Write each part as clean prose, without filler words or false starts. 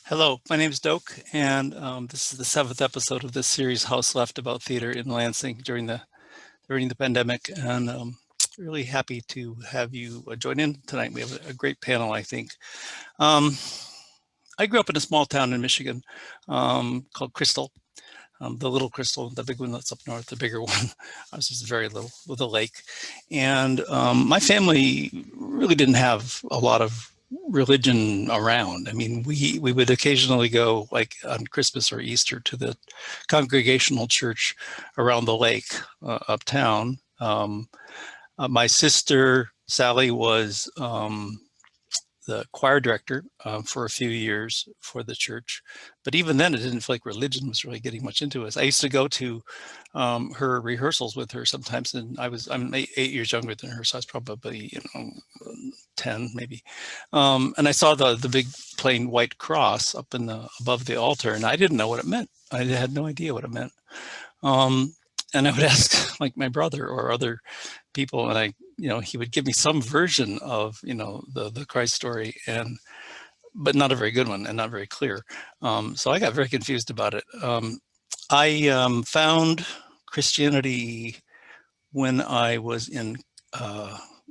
Hello, my name is Doak, and this is the seventh episode of this series, House Left, about theater in Lansing during the pandemic. And really happy to have you join in tonight. We have a great panel, I think. Um, I grew up in a small town in Michigan called Crystal, the little Crystal, the big one that's up north, the bigger one. I was just very little with a lake. And my family really didn't have a lot of religion around. I mean, we would occasionally go, like on Christmas or Easter, to the congregational church around the lake uptown. My sister Sally was the choir director for a few years for the church. But even then, it didn't feel like religion was really getting much into us. I used to go to her rehearsals with her sometimes, and I'm 8 years younger than her, so I was probably 10 maybe. And I saw the big plain white cross up in the above the altar, and I didn't know what it meant. I had no idea what it meant. And I would ask like my brother or other people, and he would give me some version of the Christ story, but not a very good one and not very clear. So I got very confused about it. I found Christianity when I was in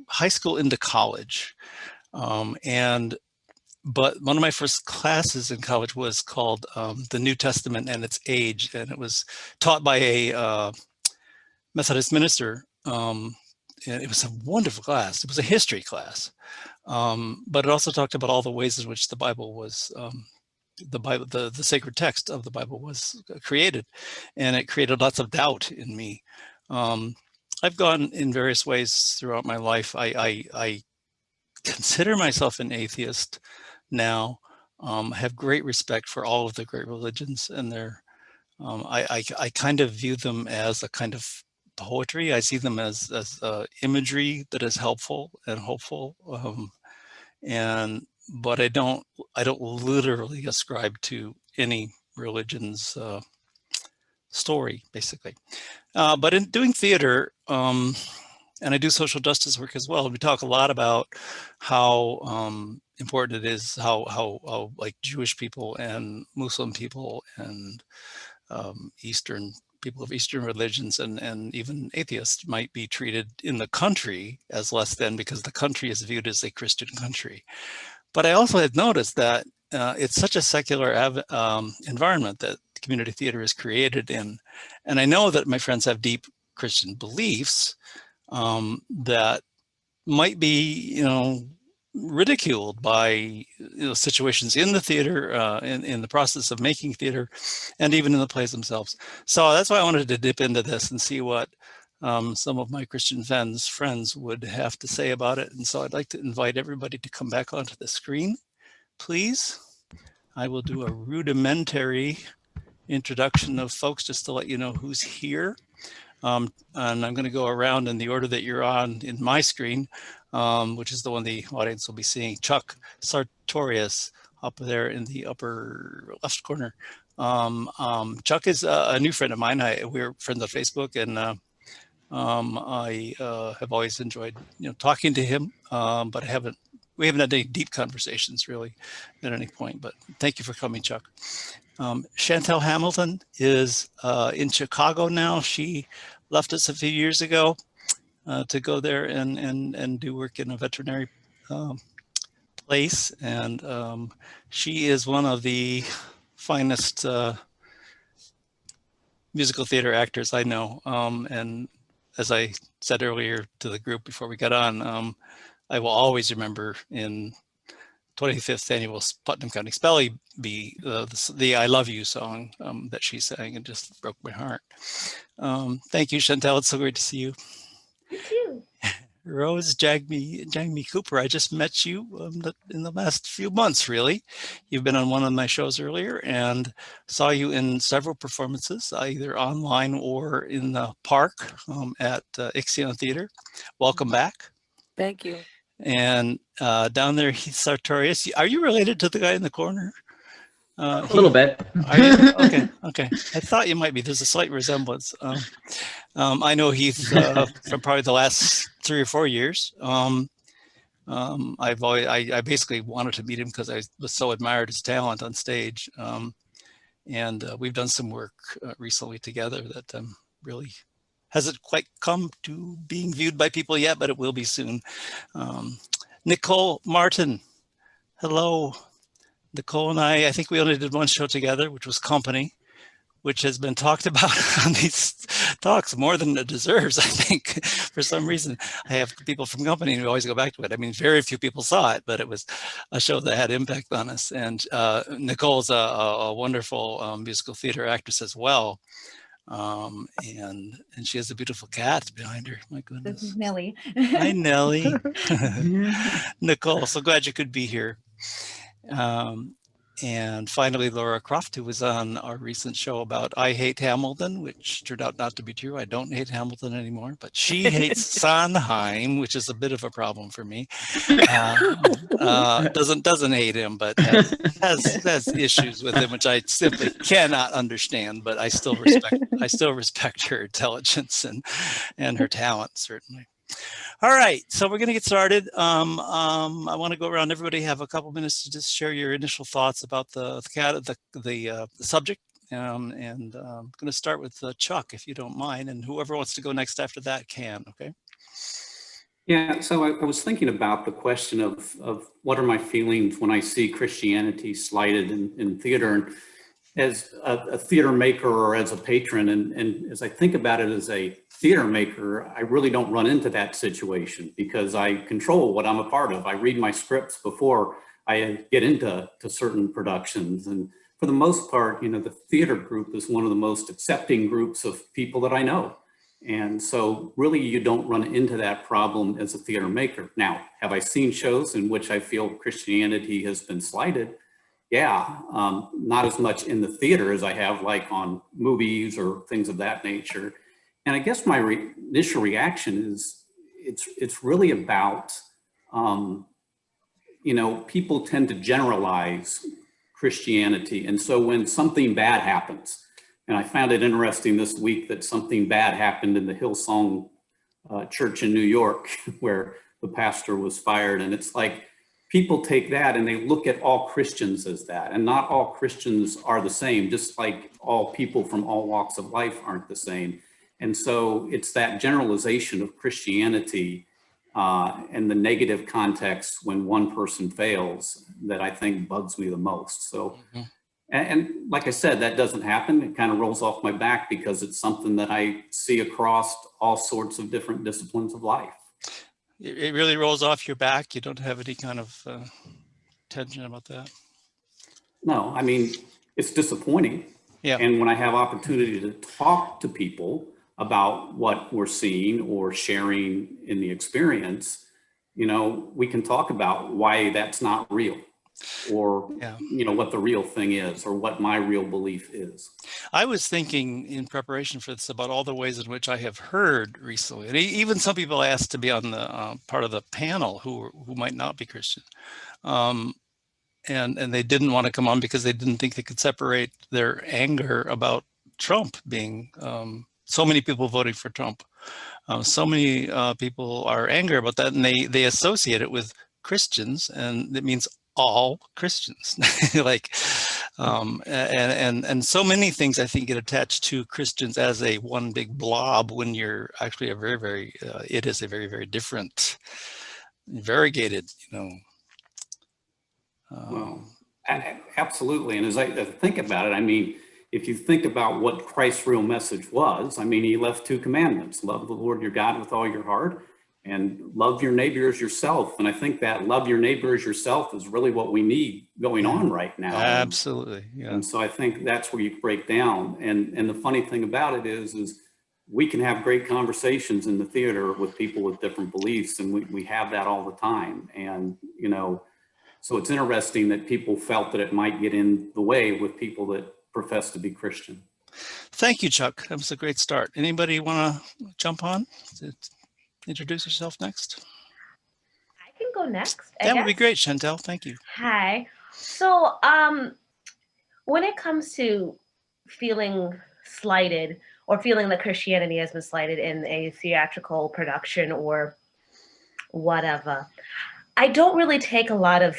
high school into college, but one of my first classes in college was called The New Testament and Its Age, and it was taught by a Methodist minister. And it was a wonderful class. It was a history class, but it also talked about all the ways in which the Bible was, the sacred text of the Bible was created, and it created lots of doubt in me. I've gone in various ways throughout my life. I consider myself an atheist now. I have great respect for all of the great religions, and I kind of view them as a kind of poetry. I see them as imagery that is helpful and hopeful, but I don't literally ascribe to any religion's story, basically. But in doing theater, and I do social justice work as well, we talk a lot about how important it is, how like Jewish people and Muslim people and people of Eastern religions and even atheists might be treated in the country as less than, because the country is viewed as a Christian country. But I also had noticed that it's such a secular environment that community theater is created in. And I know that my friends have deep Christian beliefs that might be, ridiculed by situations in the theater, in the process of making theater, and even in the plays themselves. So that's why I wanted to dip into this and see what some of my Christian friends would have to say about it. And so I'd like to invite everybody to come back onto the screen, please. I will do a rudimentary introduction of folks just to let you know who's here. And I'm going to go around in the order that you're on in my screen, which is the one the audience will be seeing. Chuck Sartorius up there in the upper left corner. Chuck is a new friend of mine. We're friends on Facebook, and I have always enjoyed talking to him, but we haven't had any deep conversations really at any point. But thank you for coming, Chuck. Chantel Hamilton is in Chicago now. She left us a few years ago to go there and do work in a veterinary place. And she is one of the finest musical theater actors I know. And as I said earlier to the group before we got on, I will always remember in 25th annual Putnam County Spelling Bee, the I Love You song that she sang, and just broke my heart. Thank you, Chantel. It's so great to see you. You too. Rose Jagme Cooper, I just met you in the last few months, really. You've been on one of my shows earlier and saw you in several performances, either online or in the park at Ixion Theater. Welcome back. Thank you. And down there, Heath Sartorius. Are you related to the guy in the corner? A little bit. Are you? Okay. I thought you might be. There's a slight resemblance. I know Heath from probably the last 3 or 4 years. I basically wanted to meet him because I was so admired his talent on stage. And we've done some work recently together that really hasn't quite come to being viewed by people yet, but it will be soon. Nicole Martin, hello. Nicole and I think we only did one show together, which was Company, which has been talked about on these talks more than it deserves, I think, for some reason. I have people from Company who always go back to it. I mean, very few people saw it, but it was a show that had impact on us. And Nicole's a wonderful musical theater actress as well. And she has a beautiful cat behind her. My goodness. This is Nellie. Hi, Nellie. Nicole, so glad you could be here. And finally, Laura Croft, who was on our recent show about I Hate Hamilton, which turned out not to be true. I don't hate Hamilton anymore, but she hates Sondheim, which is a bit of a problem for me. Doesn't hate him, but has issues with him, which I simply cannot understand. But I still respect her intelligence and her talent, certainly. All right, so we're going to get started. I want to go around. Everybody have a couple minutes to just share your initial thoughts about the subject. I'm going to start with Chuck, if you don't mind, and whoever wants to go next after that can. Okay. Yeah, so I was thinking about the question of what are my feelings when I see Christianity slighted in theater, and as a theater maker or as a patron, and as I think about it as a theater maker, I really don't run into that situation because I control what I'm a part of. I read my scripts before I get into certain productions, and for the most part, you know, the theater group is one of the most accepting groups of people that I know. And so really you don't run into that problem as a theater maker. Now, have I seen shows in which I feel Christianity has been slighted? Yeah, not as much in the theater as I have like on movies or things of that nature. And I guess my initial reaction is it's really about, you know, people tend to generalize Christianity. And so when something bad happens, and I found it interesting this week that something bad happened in the Hillsong church in New York, where the pastor was fired. And it's like people take that and they look at all Christians as that. And not all Christians are the same, just like all people from all walks of life aren't the same. And so it's that generalization of Christianity and the negative context when one person fails that I think bugs me the most. So. And like I said, that doesn't happen. It kind of rolls off my back because it's something that I see across all sorts of different disciplines of life. It really rolls off your back. You don't have any kind of tension about that? No, I mean, it's disappointing. Yeah. And when I have opportunity to talk to people about what we're seeing or sharing in the experience, you know, we can talk about why that's not real. Or, you know, what the real thing is or what my real belief is. I was thinking in preparation for this about all the ways in which I have heard recently, and even some people asked to be on the part of the panel who might not be Christian. And they didn't want to come on because they didn't think they could separate their anger about Trump being so many people voting for Trump. So many people are angry about that, and they associate it with Christians, and it means all Christians. Like, and so many things I think get attached to Christians as a one big blob when you're actually a very it is a very different, variegated, you know. Well, absolutely. And as I think about it, I mean, if you think about what Christ's real message was, I mean, he left two commandments: love the Lord your God with all your heart and love your neighbor as yourself. And I think that love your neighbor as yourself is really what we need going on right now. Absolutely. Yeah. And so I think that's where you break down. And the funny thing about it is we can have great conversations in the theater with people with different beliefs, and we have that all the time. And, you know, so it's interesting that people felt that it might get in the way with people that profess to be Christian. Thank you, Chuck. That was a great start. Anybody want to jump on to introduce yourself next? I can go next. That would be great, Chantel. Thank you. Hi. So, when it comes to feeling slighted or feeling that Christianity has been slighted in a theatrical production or whatever, I don't really take a lot of,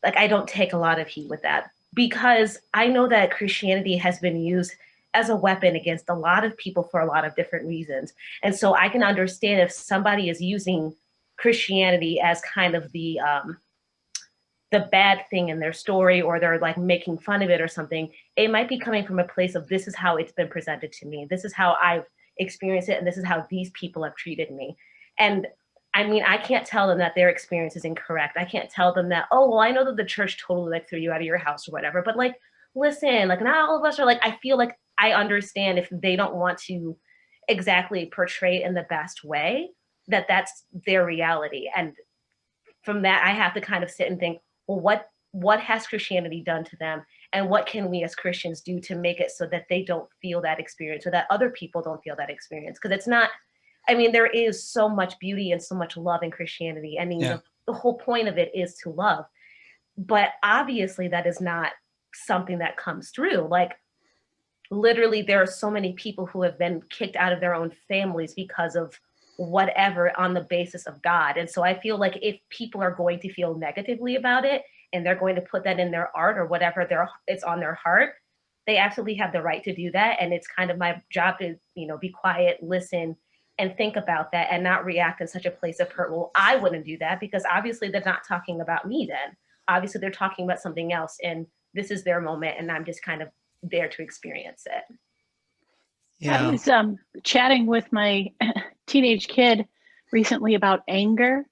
like, I don't take a lot of heat with that, because I know that Christianity has been used as a weapon against a lot of people for a lot of different reasons. And so I can understand if somebody is using Christianity as kind of the bad thing in their story, or they're like making fun of it or something. It might be coming from a place of, this is how it's been presented to me. This is how I've experienced it. And this is how these people have treated me. And I mean, I can't tell them that their experience is incorrect. I can't tell them that, oh, well, I know that the church totally like threw you out of your house or whatever, but like, listen, like not all of us are like, I feel like I understand if they don't want to exactly portray it in the best way, that that's their reality. And from that, I have to kind of sit and think, well, what has Christianity done to them? And what can we as Christians do to make it so that they don't feel that experience, or that other people don't feel that experience? Because it's not, I mean, there is so much beauty and so much love in Christianity. I mean, Yeah. the whole point of it is to love. But obviously that is not something that comes through. Like, literally, there are so many people who have been kicked out of their own families because of whatever, on the basis of God. And so I feel like if people are going to feel negatively about it, and they're going to put that in their art or whatever it's on their heart, they absolutely have the right to do that. And it's kind of my job to, be quiet, listen, and think about that, and not react in such a place of hurt. Well, I wouldn't do that, because obviously they're not talking about me then. Obviously they're talking about something else, and this is their moment, and I'm just kind of there to experience it. Yeah. I was chatting with my teenage kid recently about anger,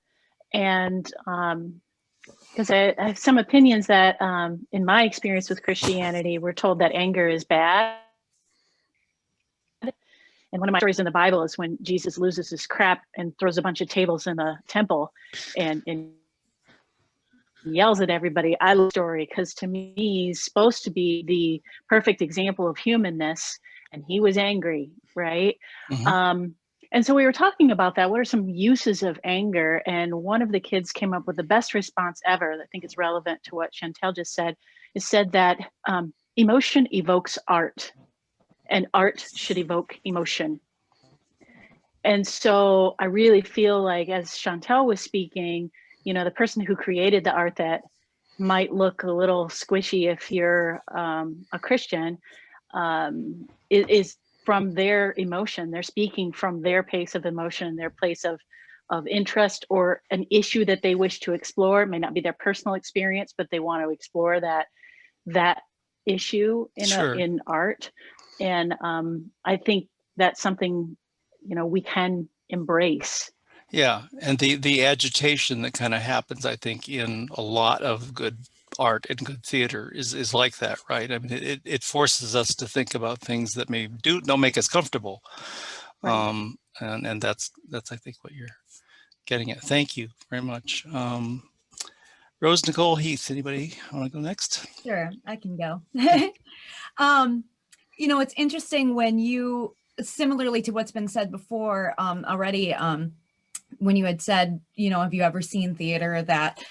and because I have some opinions that in my experience with Christianity, we're told that anger is bad. And one of my stories in the Bible is when Jesus loses his crap and throws a bunch of tables in the temple and yells at everybody. I love the story because to me, he's supposed to be the perfect example of humanness, and he was angry, right? Mhm. And so we were talking about that. What are some uses of anger? And one of the kids came up with the best response ever. I think it's relevant to what Chantel just said. It said that emotion evokes art, and art should evoke emotion. And so I really feel like, as Chantel was speaking, the person who created the art that might look a little squishy if you're a Christian is from their emotion. They're speaking from their place of emotion, their place of interest, or an issue that they wish to explore. It may not be their personal experience, but they want to explore that issue Sure. in art. And I think that's something we can embrace. Yeah, and the agitation that kind of happens, I think, in a lot of good art and good theater is like that, right? I mean, it forces us to think about things that maybe don't make us comfortable, Right. and that's I think what you're getting at. Thank you very much. Rose Nicole Heath, anybody want to go next? Sure, I can go. It's interesting when you, similarly to what's been said before already, when you had said, have you ever seen theater that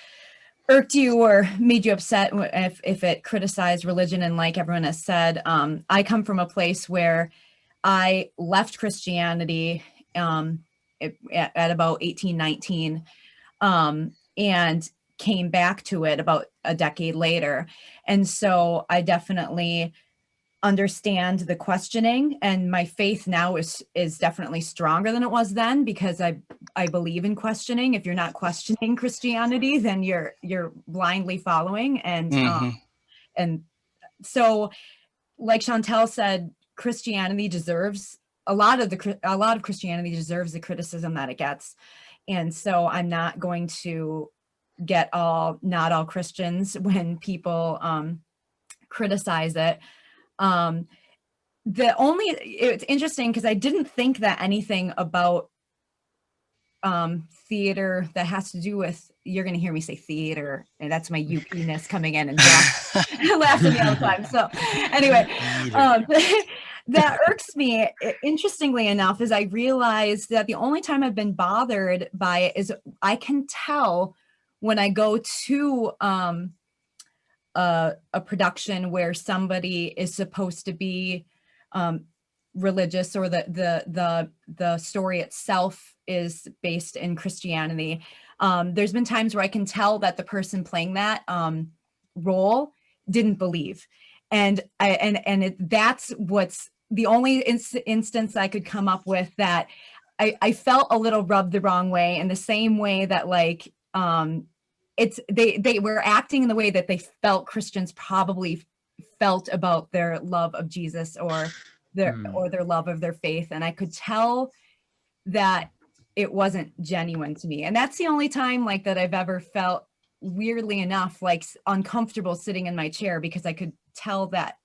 irked you or made you upset if it criticized religion? And like everyone has said, I come from a place where I left Christianity at about 18, 19, and came back to it about a decade later. And so I definitely understand the questioning, and my faith now is definitely stronger than it was then, because I believe in questioning. If you're not questioning Christianity, then you're blindly following. And Mm-hmm. and so, like Chantel said, Christianity deserves a lot of Christianity deserves the criticism that it gets. And so I'm not going to get not all Christians when people criticize it. It's interesting because I didn't think that anything about theater that has to do with, you're going to hear me say theater, and that's my UP-ness coming in and laughs at me all the time. So anyway, that irks me. Interestingly enough, is I realized that the only time I've been bothered by it is I can tell when I go to a production where somebody is supposed to be religious, or the story itself is based in Christianity. There's been times where I can tell that the person playing that role didn't believe. And that's what's the only instance I could come up with that I felt a little rubbed the wrong way, in the same way that like they were acting in the way that they felt Christians probably felt about their love of Jesus or their love of their faith. And I could tell that it wasn't genuine to me. And that's the only time like that I've ever felt, weirdly enough, like uncomfortable sitting in my chair, because I could tell that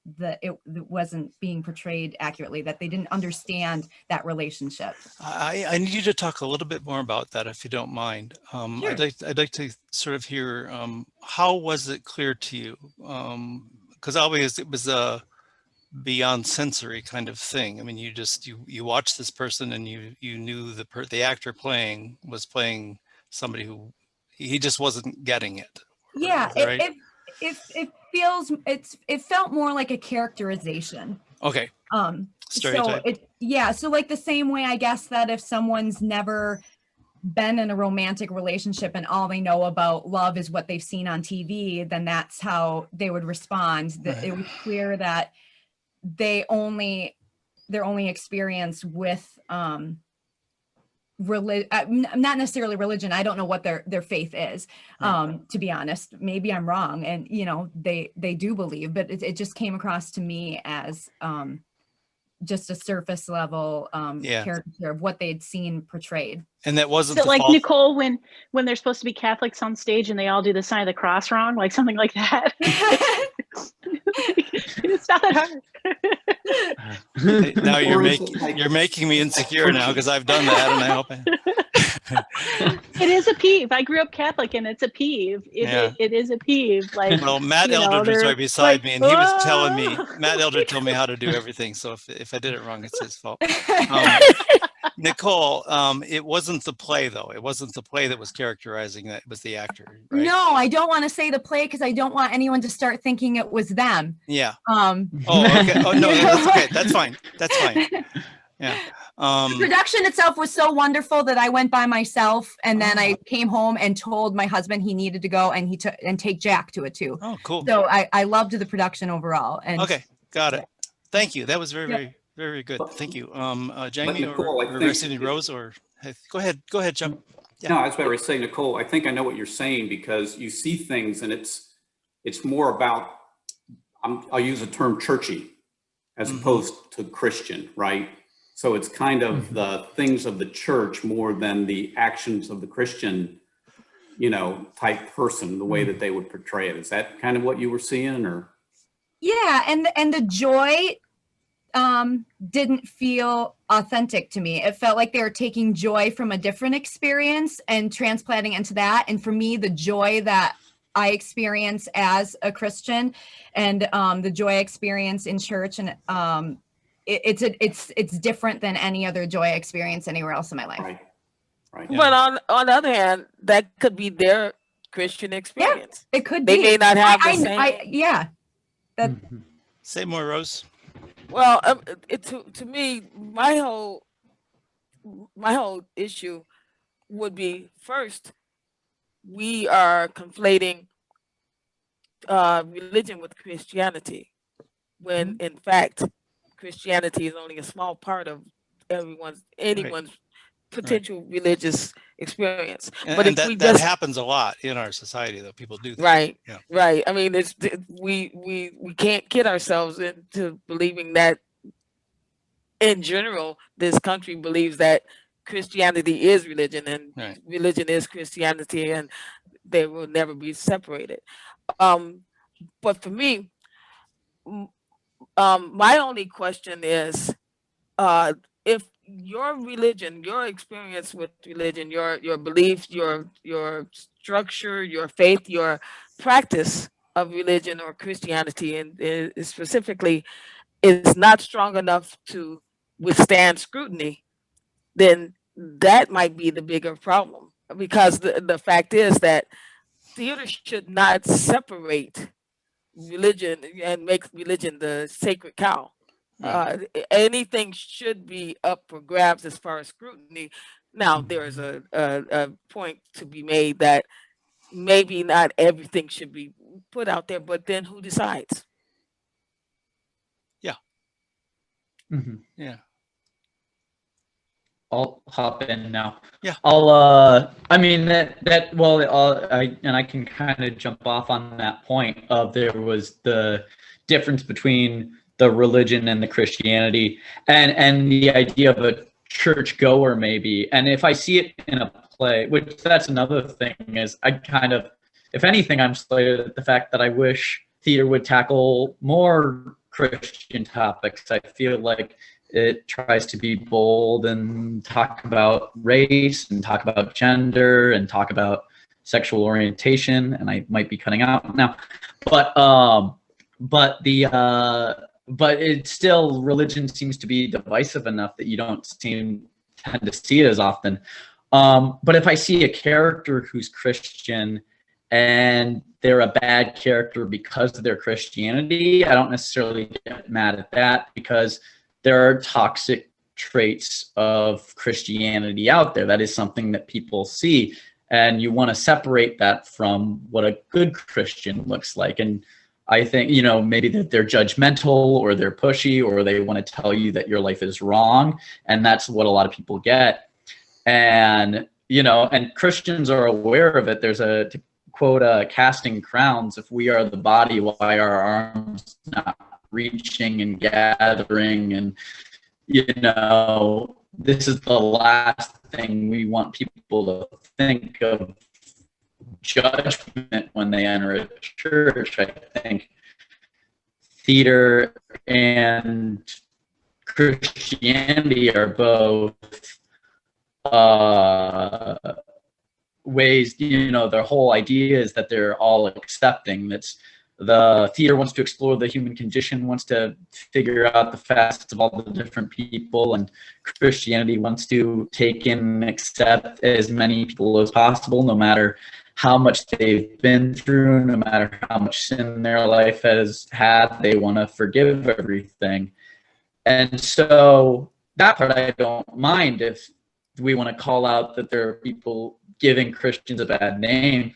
it wasn't being portrayed accurately, that they didn't understand that relationship. I need you to talk a little bit more about that, if you don't mind. Sure. I'd like to sort of hear, how was it clear to you? Because obviously it was a beyond sensory kind of thing. I mean, you watched this person and you knew the actor was playing somebody who he just wasn't getting it. Yeah, right? it felt more like a characterization. Okay. So so like the same way, I guess, that if someone's never been in a romantic relationship and all they know about love is what they've seen on TV, then that's how they would respond. That it was clear that their only experience with not necessarily religion. I don't know what their faith is, to be honest. Maybe I'm wrong, and they do believe, but it just came across to me as just a surface level caricature of what they'd seen portrayed. And that wasn't so like fault. Nicole, when they're supposed to be Catholics on stage and they all do the sign of the cross wrong, like something like that. It's not that hard. Now you're making me insecure now, because I've done that, and I hope it is a peeve. I grew up Catholic, and it's a peeve. It is a peeve. Like, well, Matt Eldred was right beside me, and he was telling me. Matt Eldred told me how to do everything. So if I did it wrong, it's his fault. Nicole, it wasn't the play, though. It wasn't the play that was characterizing that. It was the actor, right? No, I don't want to say the play, because I don't want anyone to start thinking it was them. Yeah. Oh, okay. Oh, no, that's okay. That's fine. That's fine. Yeah. The production itself was so wonderful that I went by myself, and then I came home and told my husband he needed to go, and take Jack to it too. Oh, cool. So I loved the production overall. And okay, got it. Thank you. That was very, very good. Thank you. Jamie or Cindy Rose, or go ahead, jump. Yeah. No, I was about to say, Nicole, I think I know what you're saying, because you see things and it's more about, I'll use the term churchy as opposed to Christian, right? So it's kind of the things of the church more than the actions of the Christian, type person, the way that they would portray it. Is that kind of what you were seeing, or? Yeah, and the joy didn't feel authentic to me. It felt like they were taking joy from a different experience and transplanting into that. And for me, the joy that I experience as a Christian and the joy I experience in church, and it's different than any other joy I experience anywhere else in my life. Right. Yeah. But on the other hand, that could be their Christian experience. Yeah, it could be. They may not have the same. Say more, Rose. Well, to me, my whole issue would be, first, we are conflating religion with Christianity, when in fact Christianity is only a small part of anyone's potential religious experience. But that happens a lot in our society, though. People do that. Right. Yeah. Right. I mean, we can't kid ourselves into believing that in general this country believes that Christianity is religion and religion is Christianity, and they will never be separated. But for me, my only question is, if your religion, your experience with religion, your beliefs, your structure, your faith, your practice of religion or Christianity, and specifically, is not strong enough to withstand scrutiny, then that might be the bigger problem. Because the fact is that theater should not separate religion and make religion the sacred cow. Anything should be up for grabs as far as scrutiny. Now, there is a point to be made that maybe not everything should be put out there, but then who decides? Yeah. Mhm. Yeah. I'll hop in now. Yeah. I mean well, I can kind of jump off on that point of there was the difference between the religion and the Christianity and the idea of a church goer maybe. And if I see it in a play, which that's another thing is I kind of, if anything, I'm slated at the fact that I wish theater would tackle more Christian topics. I feel like it tries to be bold and talk about race and talk about gender and talk about sexual orientation. And I might be cutting out now, but it's still, religion seems to be divisive enough that you don't tend to see it as often. But if I see a character who's Christian and they're a bad character because of their Christianity, I don't necessarily get mad at that, because there are toxic traits of Christianity out there. That is something that people see, and you want to separate that from what a good Christian looks like. And I think, maybe that they're judgmental or they're pushy or they want to tell you that your life is wrong, and that's what a lot of people get. And and Christians are aware of it. There's to quote Casting Crowns, if we are the body, why are our arms not reaching and gathering? And this is the last thing we want people to think of judgment when they enter a church. I think theater and Christianity are both ways, their whole idea is that they're all accepting. That's, the theater wants to explore the human condition, wants to figure out the facets of all the different people, and Christianity wants to take in and accept as many people as possible, no matter how much they've been through, no matter how much sin their life has had. They want to forgive everything. And so that part I don't mind. If we want to call out that there are people giving Christians a bad name,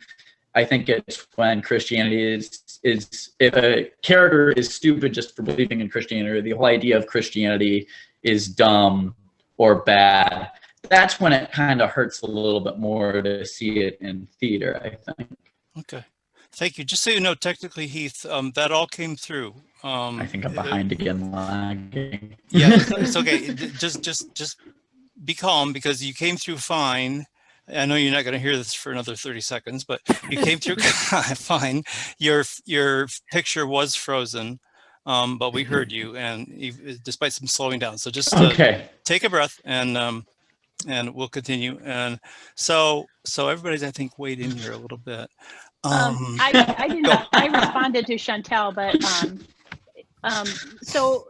I think it's when Christianity is if a character is stupid just for believing in Christianity, or the whole idea of Christianity is dumb or bad, that's when it kind of hurts a little bit more to see it in theater, I think. Okay. Thank you. Just so you know, technically, Heath, that all came through. I think I'm behind again, lagging. Yeah, it's okay. Just be calm, because you came through fine. I know you're not going to hear this for another 30 seconds, but you came through fine. Your picture was frozen, but we heard you, and despite some slowing down. So just take a breath, and we'll continue. And so everybody's, I think, weighed in here a little bit. I didn't. I responded to Chantel, but so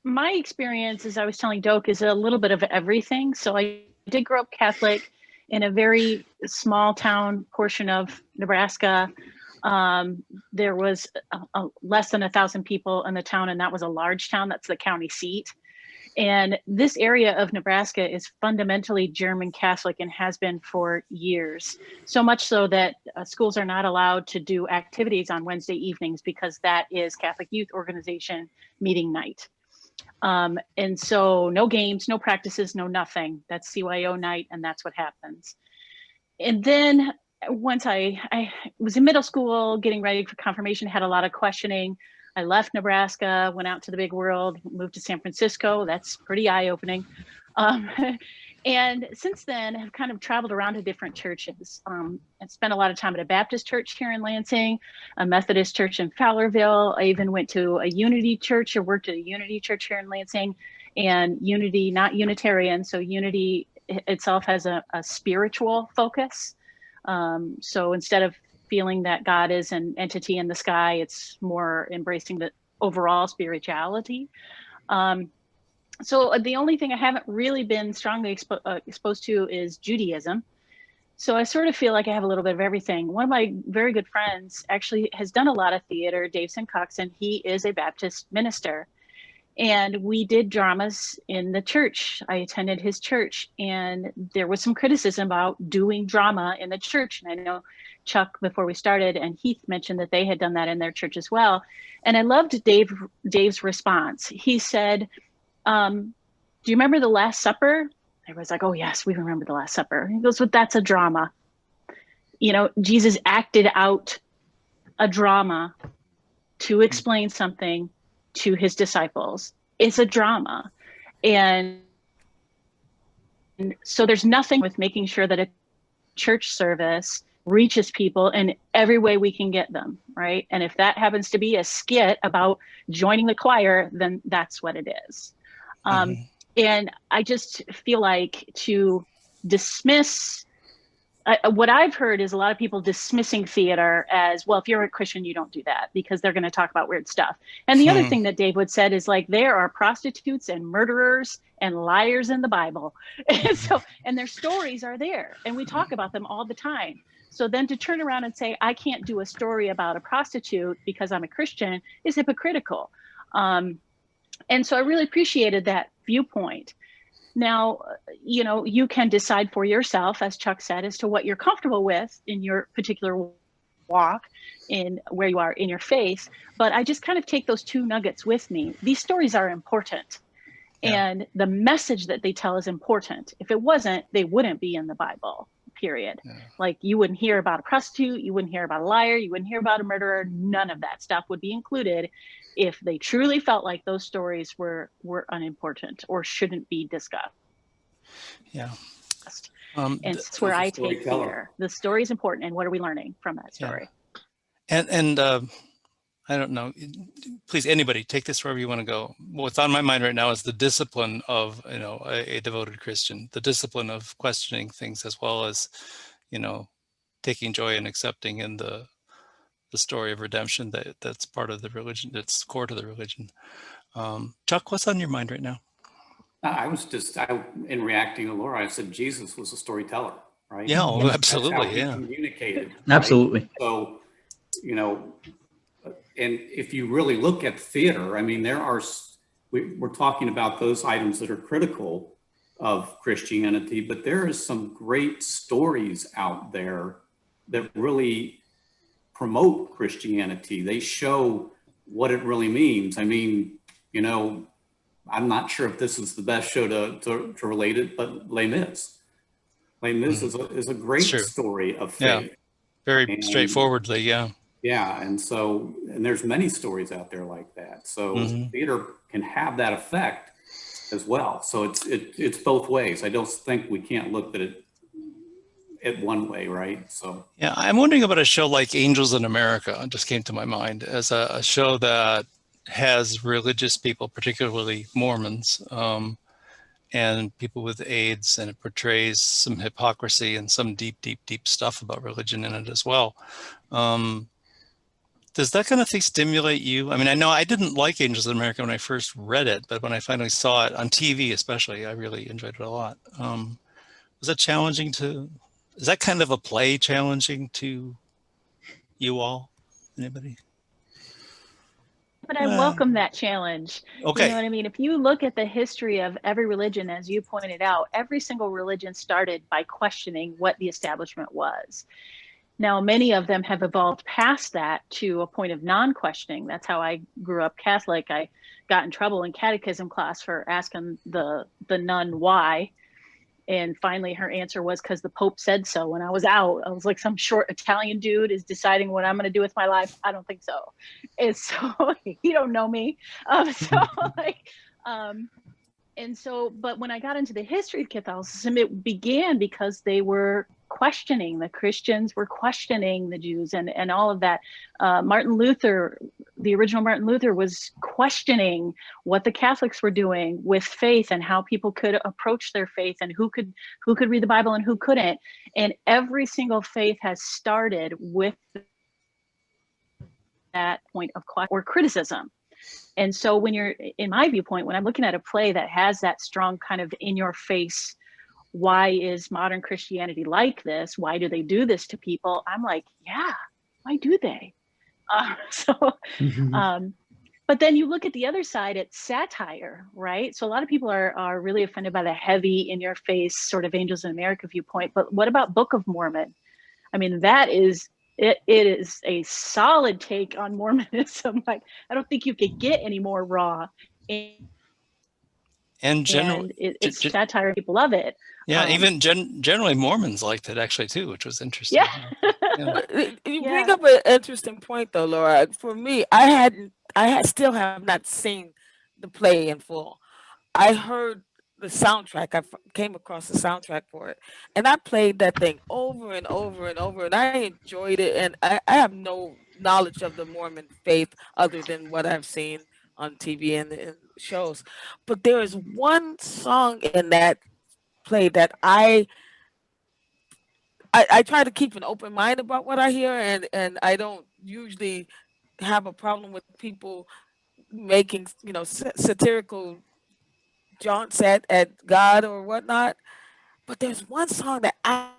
my experience, as I was telling Doak, is a little bit of everything. So I did grow up Catholic in a very small town portion of Nebraska. There was less than 1,000 people in the town, and that was a large town. That's the county seat. And this area of Nebraska is fundamentally German Catholic and has been for years. So much so that schools are not allowed to do activities on Wednesday evenings, because that is Catholic Youth Organization meeting night. And so no games, no practices, no nothing. That's CYO night, and that's what happens. And then once I was in middle school, getting ready for confirmation, had a lot of questioning. I left Nebraska, went out to the big world, moved to San Francisco. That's pretty eye-opening. And since then, I've kind of traveled around to different churches. I spent a lot of time at a Baptist church here in Lansing, a Methodist church in Fowlerville. I even went to a Unity church, or worked at a Unity church here in Lansing. And Unity, not Unitarian, so Unity itself has a spiritual focus. So instead of feeling that God is an entity in the sky, it's more embracing the overall spirituality. So the only thing I haven't really been strongly exposed to is Judaism. So I sort of feel like I have a little bit of everything. One of my very good friends actually has done a lot of theater, Dave Sincoxon. He is a Baptist minister. And we did dramas in the church. I attended his church, and there was some criticism about doing drama in the church. And I know Chuck, before we started, and Heath mentioned that they had done that in their church as well. And I loved Dave's response. He said, do you remember the Last Supper? I was like, oh yes, we remember the Last Supper. He goes, well, that's a drama. You know, Jesus acted out a drama to explain something to his disciples. It's a drama. And so there's nothing with making sure that a church service reaches people in every way we can get them, right? And if that happens to be a skit about joining the choir, then that's what it is. And I just feel like to dismiss, what I've heard is a lot of people dismissing theater as, well, if you're a Christian, you don't do that because they're going to talk about weird stuff. And the other thing that Dave would said is like, there are prostitutes and murderers and liars in the Bible. And so, and their stories are there and we talk about them all the time. So then to turn around and say, I can't do a story about a prostitute because I'm a Christian is hypocritical. And so I really appreciated that viewpoint. Now, you know, you can decide for yourself, as Chuck said, as to what you're comfortable with in your particular walk, in where you are in your faith. But I just kind of take those two nuggets with me. These stories are important. Yeah. And the message that they tell is important. If it wasn't, they wouldn't be in the Bible, period. Yeah. Like you wouldn't hear about a prostitute, you wouldn't hear about a liar, you wouldn't hear about a murderer. None of that stuff would be included if they truly felt like those stories were unimportant or shouldn't be discussed. Yeah. And it's where I take fear. The story is important, and what are we learning from that story? Yeah. And I don't know, please, anybody, take this wherever you want to go. What's on my mind right now is the discipline of, you know, a devoted Christian, the discipline of questioning things, as well as, you know, taking joy and accepting in the story of redemption that's part of the religion, that's core to the religion. Chuck, what's on your mind right now? I was just, in reacting to Laura, I said Jesus was a storyteller, right? Yeah, oh, absolutely. That's how he communicated. Right? Absolutely. So, you know, and if you really look at theater, I mean, we're talking about those items that are critical of Christianity, but there is some great stories out there that really promote Christianity. They show what it really means. I mean, you know, I'm not sure if this is the best show to relate it, but Les Mis. Les Mis is a great story of faith. Yeah, very straightforwardly, yeah. Yeah, and there's many stories out there like that. So theater can have that effect as well. So it's both ways. I don't think we can't look at it one way, right? So yeah, I'm wondering about a show like Angels in America. It just came to my mind as a show that has religious people, particularly Mormons, and people with AIDS, and it portrays some hypocrisy and some deep stuff about religion in it as well. Does that kind of thing stimulate you? I mean, I know I didn't like Angels in America when I first read it, but when I finally saw it on TV, especially, I really enjoyed it a lot. Was that challenging is that kind of a play challenging to you all? Anybody? But I welcome that challenge. Okay. You know what I mean? If you look at the history of every religion, as you pointed out, every single religion started by questioning what the establishment was. Now, many of them have evolved past that to a point of non-questioning. That's how I grew up Catholic. I got in trouble in catechism class for asking the nun why. And finally, her answer was because the Pope said so. When I was out, I was like, some short Italian dude is deciding what I'm going to do with my life. I don't think so. And so you don't know me. And so, but when I got into the history of Catholicism, it began because they were questioning, the Christians were questioning the Jews and all of that. Martin Luther, the original Martin Luther, was questioning what the Catholics were doing with faith and how people could approach their faith and who could read the Bible and who couldn't. And every single faith has started with that point of question or criticism. And so when you're, in my viewpoint, when I'm looking at a play that has that strong kind of in your face, why is modern Christianity like this? Why do they do this to people? I'm like, yeah, why do they? But But then you look at the other side, it's satire, right? So a lot of people are really offended by the heavy, in your face sort of Angels in America viewpoint. But what about Book of Mormon? I mean, that is, it is a solid take on Mormonism. Like, I don't think you could get any more raw. And It's satire. People love it. Yeah, even generally Mormons liked it actually too, which was interesting. Yeah. You bring up an interesting point though, Laura. For me, I still have not seen the play in full. I heard the soundtrack. Came across the soundtrack for it, and I played that thing over and over and over, and I enjoyed it. And I have no knowledge of the Mormon faith other than what I've seen on TV and shows. But there is one song in that play that I try to keep an open mind about what I hear, and I don't usually have a problem with people making satirical jaunts at God or whatnot. But there's one song that I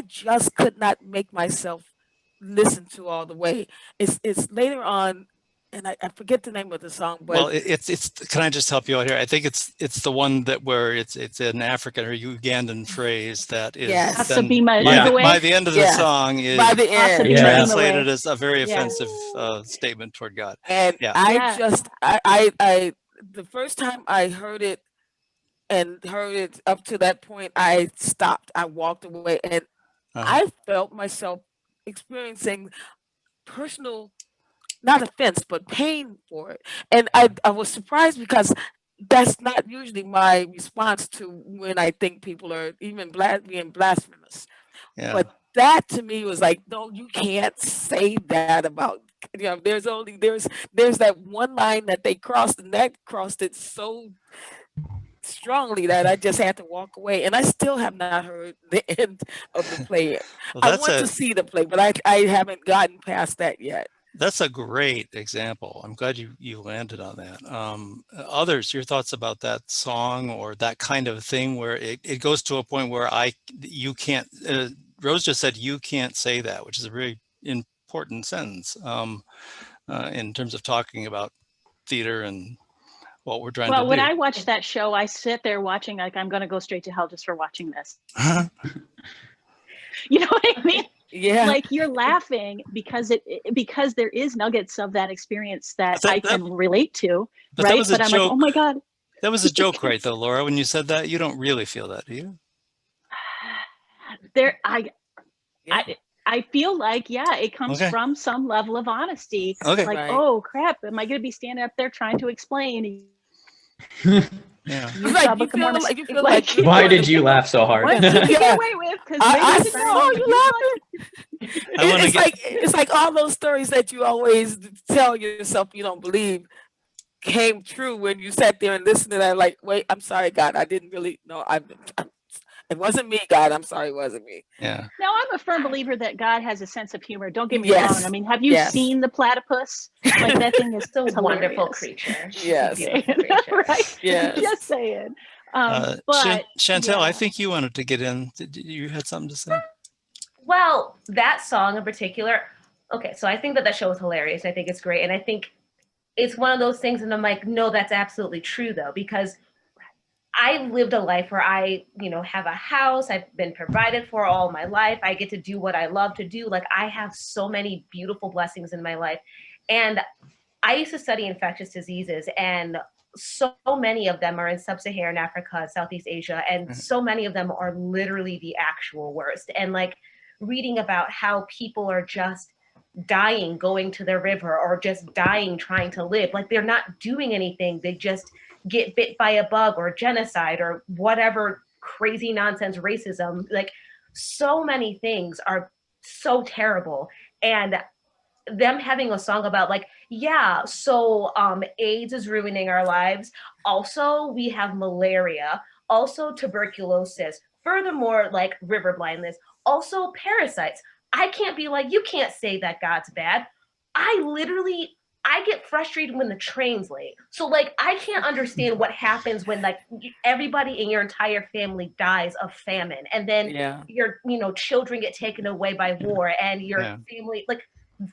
just could not make myself listen to all the way. It's later on, and I forget the name of the song. But well, it's. Can I just help you out here? I think it's the one that where it's an African or Ugandan phrase that is then by the end of the song is by the end translated as a very offensive statement toward God. And I the first time I heard it and heard it up to that point, I stopped. I walked away, and I felt myself experiencing personal, not offense, but pain for it. And I was surprised because that's not usually my response to when I think people are even being blasphemous. Yeah. But that to me was like, no, you can't say that about, there's that one line that they crossed, and that crossed it so strongly that I just had to walk away. And I still have not heard the end of the play. Well, I want to see the play, but I haven't gotten past that yet. That's a great example. I'm glad you landed on that. Others, your thoughts about that song or that kind of thing where it goes to a point where you can't, Rose just said, you can't say that, which is a very important sentence in terms of talking about theater and what we're trying to do. Well, when I watch that show, I sit there watching like I'm going to go straight to hell just for watching this. You know what I mean? Yeah. Like you're laughing because because there is nuggets of that experience that I can relate to, right? But I'm like, oh my God. That was a joke, right though, Laura, when you said that? You don't really feel that, do you? I feel like, it comes from some level of honesty. Like, oh crap, am I going to be standing up there trying to explain? Yeah. You feel like why did you laugh so hard? What did you get away with? Because it's like all those stories that you always tell yourself you don't believe came true when you sat there and listened to that. Like, wait, I'm sorry, God, I didn't really know. It wasn't me, God. I'm sorry, it wasn't me. Yeah. Now I'm a firm believer that God has a sense of humor. Don't get me wrong. I mean, have you seen the platypus? Like that thing is so wonderful creature. Yes. Right. Yes. Just saying. But Chantel, I think you wanted to get in. You had something to say? Well, that song in particular. Okay, so I think that show is hilarious. I think it's great, and I think it's one of those things. And I'm like, no, that's absolutely true though, because I've lived a life where I, have a house. I've been provided for all my life. I get to do what I love to do. Like I have so many beautiful blessings in my life. And I used to study infectious diseases, and so many of them are in sub-Saharan Africa, Southeast Asia. And so many of them are literally the actual worst. And like reading about how people are just dying going to the river or just dying trying to live. Like they're not doing anything. They just get bit by a bug or genocide or whatever crazy nonsense racism. Like so many things are so terrible. And them having a song about like, AIDS is ruining our lives. Also, we have malaria, also tuberculosis. Furthermore, like river blindness, also parasites. I can't be like, you can't say that God's bad. I get frustrated when the train's late. So like, I can't understand what happens when like everybody in your entire family dies of famine. And then your, children get taken away by war and your family, like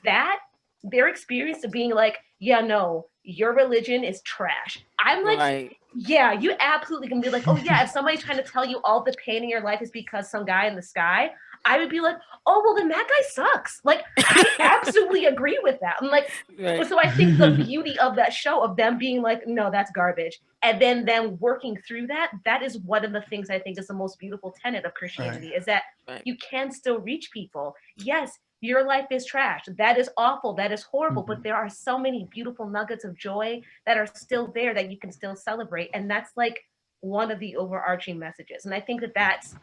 that their experience of being like, yeah, no, your religion is trash. I'm like, Right. yeah, you absolutely can be like, oh yeah, if somebody's trying to tell you all the pain in your life is because some guy in the sky, I would be like, oh well, then that guy sucks. Like, I absolutely agree with that. I'm like, Right. so I think the beauty of that show, of them being like, no, that's garbage, and then them working through that, that is one of the things I think is the most beautiful tenet of Christianity, is that Right. you can still reach people. Yes, your life is trash. That is awful. That is horrible. But there are so many beautiful nuggets of joy that are still there that you can still celebrate. And that's like one of the overarching messages. And I think that that's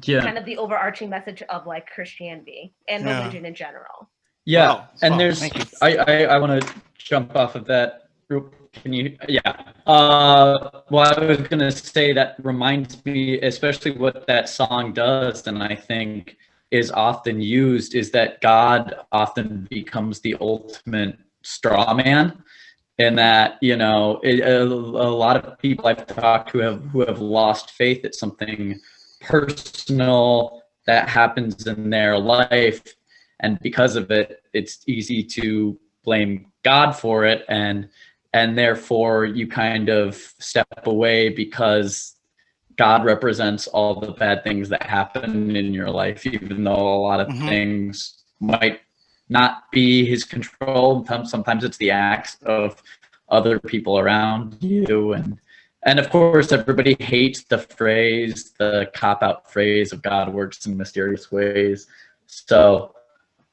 Yeah. kind of the overarching message of like Christianity and Yeah. religion in general. Yeah. Wow. And Wow, there's, thank you. I want to jump off of that. Can you, yeah. Well, I was going to say that reminds me, especially what that song does, and I think is often used, is that God often becomes the ultimate straw man. And that, you know, a lot of people I've talked to who have lost faith at something personal that happens in their life, and because of it, it's easy to blame God for it, and therefore you kind of step away because God represents all the bad things that happen in your life, even though a lot of things might not be his control. Sometimes it's the acts of other people around you. And of course, everybody hates the cop-out phrase of God works in mysterious ways. So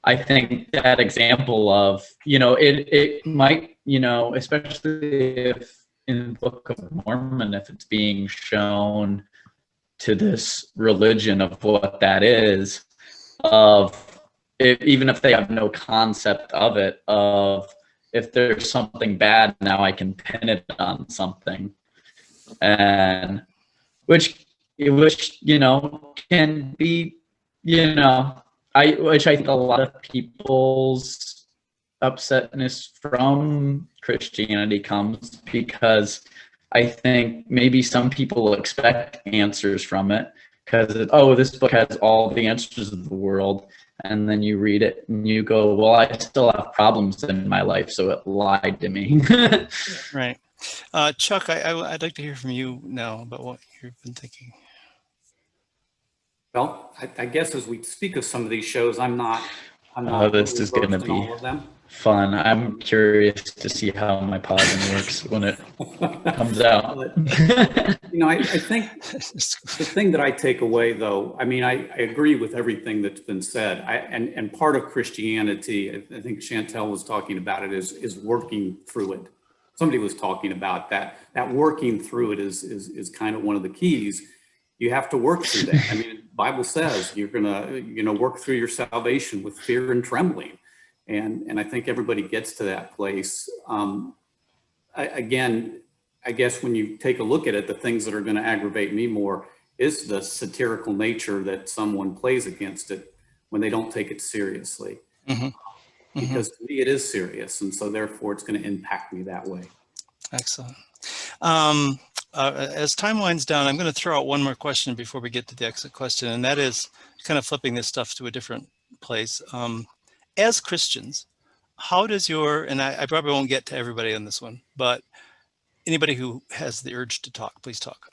I think that example of, you know, it might, you know, especially if in the Book of Mormon, if it's being shown to this religion of what that is, of even if they have no concept of it, of if there's something bad, now I can pin it on something, and which you know can be, you know, which I think a lot of people's upsetness from Christianity comes because I think maybe some people expect answers from it because, oh, this book has all the answers of the world. And then you read it and you go, well, I still have problems in my life, so it lied to me. Right. Chuck, I'd like to hear from you now about what you've been thinking. Well, I guess as we speak of some of these shows, I'm not This totally is going to versed in be all of them. fun. I'm curious to see how my pausing works when it comes out. But, you know, I think the thing that I take away, though, I mean, I agree with everything that's been said. And part of Christianity, I think Chantel was talking about it, is working through it. Somebody was talking about that working through it is kind of one of the keys. You have to work through that. I mean, the Bible says you're gonna work through your salvation with fear and trembling. And I think everybody gets to that place. Again, I guess when you take a look at it, the things that are going to aggravate me more is the satirical nature that someone plays against it when they don't take it seriously. Because to me, it is serious. And so therefore, it's going to impact me that way. Excellent. As time winds down, I'm going to throw out one more question before we get to the exit question, and that is kind of flipping this stuff to a different place. As Christians, how does and I probably won't get to everybody on this one, but anybody who has the urge to talk, please talk.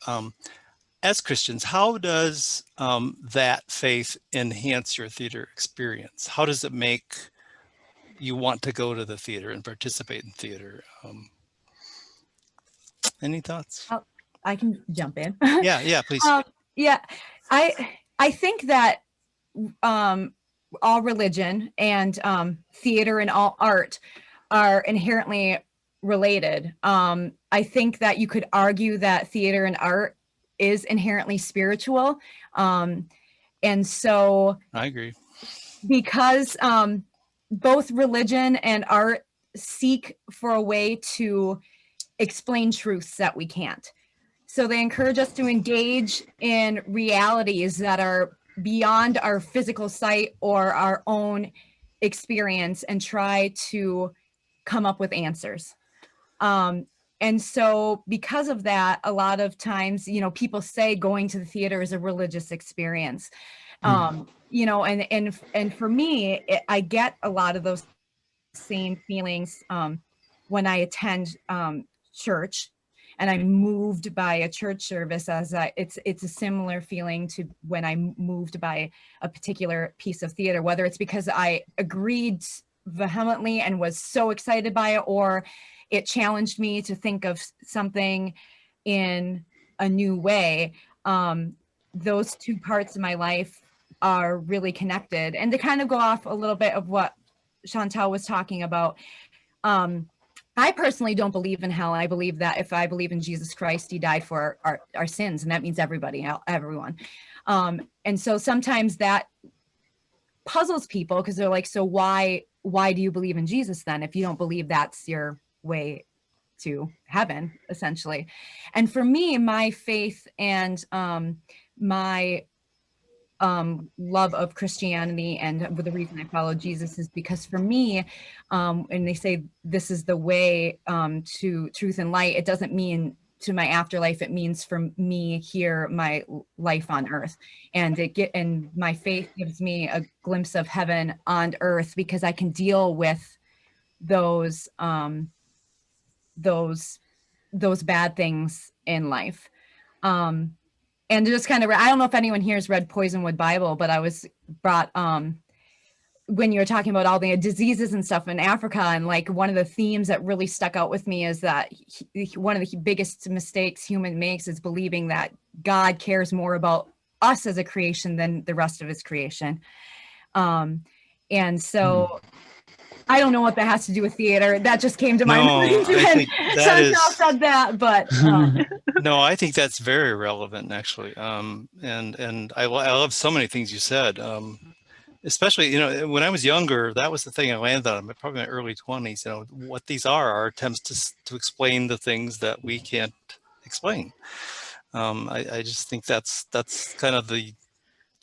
As Christians, how does that faith enhance your theater experience? How does it make you want to go to the theater and participate in theater? Any thoughts? I can jump in. Yeah, please. Yeah, I think that all religion and theater and all art are inherently related. I think that you could argue that theater and art is inherently spiritual. And so I agree. because both religion and art seek for a way to explain truths that we can't. So they encourage us to engage in realities that are beyond our physical sight or our own experience and try to come up with answers. And so because of that, a lot of times, you know, people say going to the theater is a religious experience. You know, and for me, I get a lot of those same feelings when I attend church and I'm moved by a church service, it's a similar feeling to when I'm moved by a particular piece of theater, whether it's because I agreed vehemently and was so excited by it, or it challenged me to think of something in a new way. Those two parts of my life are really connected. And to kind of go off a little bit of what Chantal was talking about, I personally don't believe in hell. I believe that if I believe in Jesus Christ, he died for our sins, and that means everyone. And so sometimes that puzzles people because they're like, so why do you believe in Jesus then if you don't believe that's your way to heaven, essentially? And for me, my faith and my love of Christianity and the reason I follow Jesus is because for me, and they say this is the way to truth and light, it doesn't mean to my afterlife. It means for me here, my life on earth, and my faith gives me a glimpse of heaven on earth because I can deal with those bad things in life. And just kind of, I don't know if anyone here has read Poisonwood Bible, but I was brought, when you were talking about all the diseases and stuff in Africa, and like one of the themes that really stuck out with me is that one of the biggest mistakes human makes is believing that God cares more about us as a creation than the rest of his creation. And so I don't know what that has to do with theater. That just came to my mind. I think that is, said that, but no, I think that's very relevant actually. And I love so many things you said. Especially, you know, when I was younger, that was the thing I landed on, probably in my early 20s. You know, what these are attempts to explain the things that we can't explain. I just think that's kind of the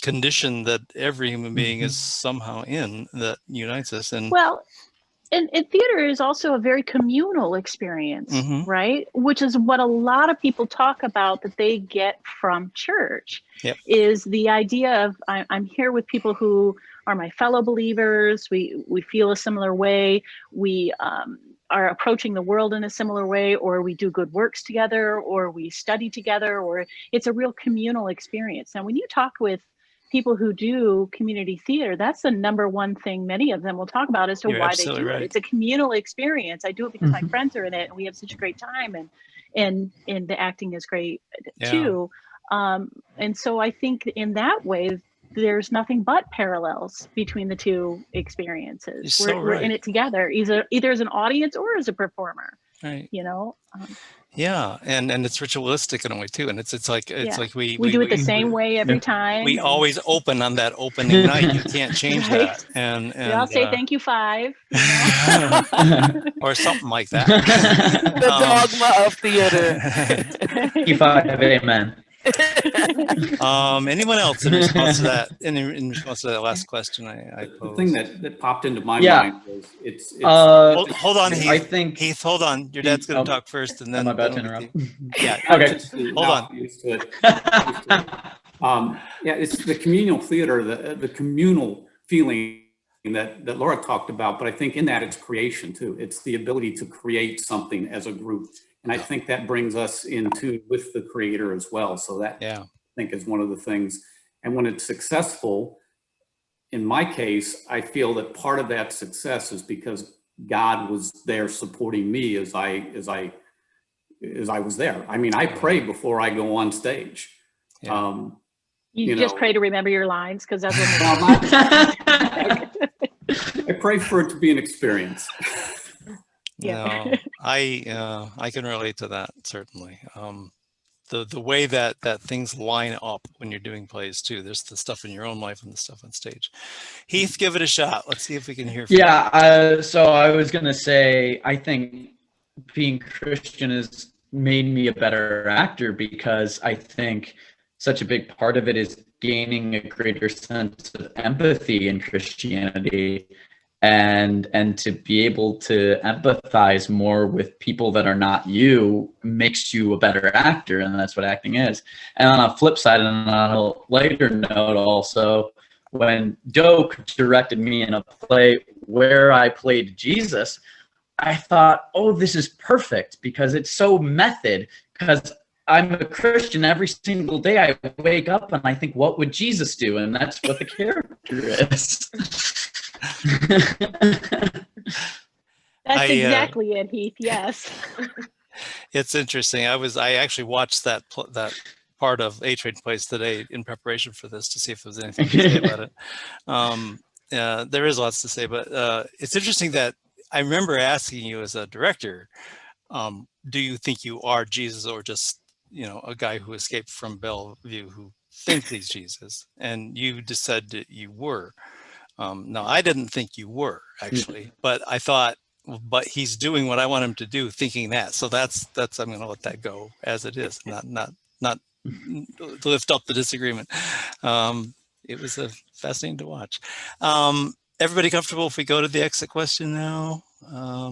condition that every human being is somehow in, that unites us. And well, and theater is also a very communal experience, right? Which is what a lot of people talk about that they get from church. Yep. Is the idea of I'm here with people who are my fellow believers. We feel a similar way. We are approaching the world in a similar way, or we do good works together, or we study together, or it's a real communal experience. Now, when you talk with people who do community theater, that's the number one thing many of them will talk about as to why they do it. It's a communal experience. I do it because my friends are in it and we have such a great time, and the acting is great too. And so I think in that way, there's nothing but parallels between the two experiences. We're in it together, either as an audience or as a performer. Right. You know. Yeah, and it's ritualistic in a way too, and it's like we do it the same way every time. We always open on that opening night. You can't change that. And I'll say thank you 5, or something like that. The dogma of theater. Thank you 5, amen. Anyone else in response to that? In response to that last question I posed? The thing that popped into my mind was it's hold on, Heath. I think Heath, hold on. Your dad's going to talk first, and then I'm about to interrupt. Yeah. Okay. Hold on. Yeah, it's the communal theater, the communal feeling that Laura talked about, but I think in that it's creation too. It's the ability to create something as a group. And I think that brings us in tune with the creator as well. So that I think is one of the things. And when it's successful, in my case, I feel that part of that success is because God was there supporting me as I was there. I mean, I pray before I go on stage. Yeah. You just pray to remember your lines, because that's what I pray for it to be an experience. No, I can relate to that, certainly. The way that things line up when you're doing plays too. There's the stuff in your own life and the stuff on stage. Heath, give it a shot. Let's see if we can hear from you. So I was gonna say, I think being Christian has made me a better actor, because I think such a big part of it is gaining a greater sense of empathy in Christianity, and to be able to empathize more with people that are not you makes you a better actor, and that's what acting is. And on a flip side, and on a lighter note also, when Doak directed me in a play where I played Jesus, I thought, oh, this is perfect because it's so method. Because I'm a Christian every single day. I wake up and I think, what would Jesus do? And that's what the character is. That's exactly it, Heath. Yes. It's interesting. I actually watched that part of A Train Place today in preparation for this to see if there was anything to say about it. There is lots to say, but it's interesting that I remember asking you as a director, do you think you are Jesus or just, a guy who escaped from Bellevue who thinks he's Jesus? And you just said that you were. No, I didn't think you were actually, but I thought, but he's doing what I want him to do, thinking that. So that's I'm going to let that go as it is, not lift up the disagreement. It was fascinating to watch. Everybody comfortable if we go to the exit question now?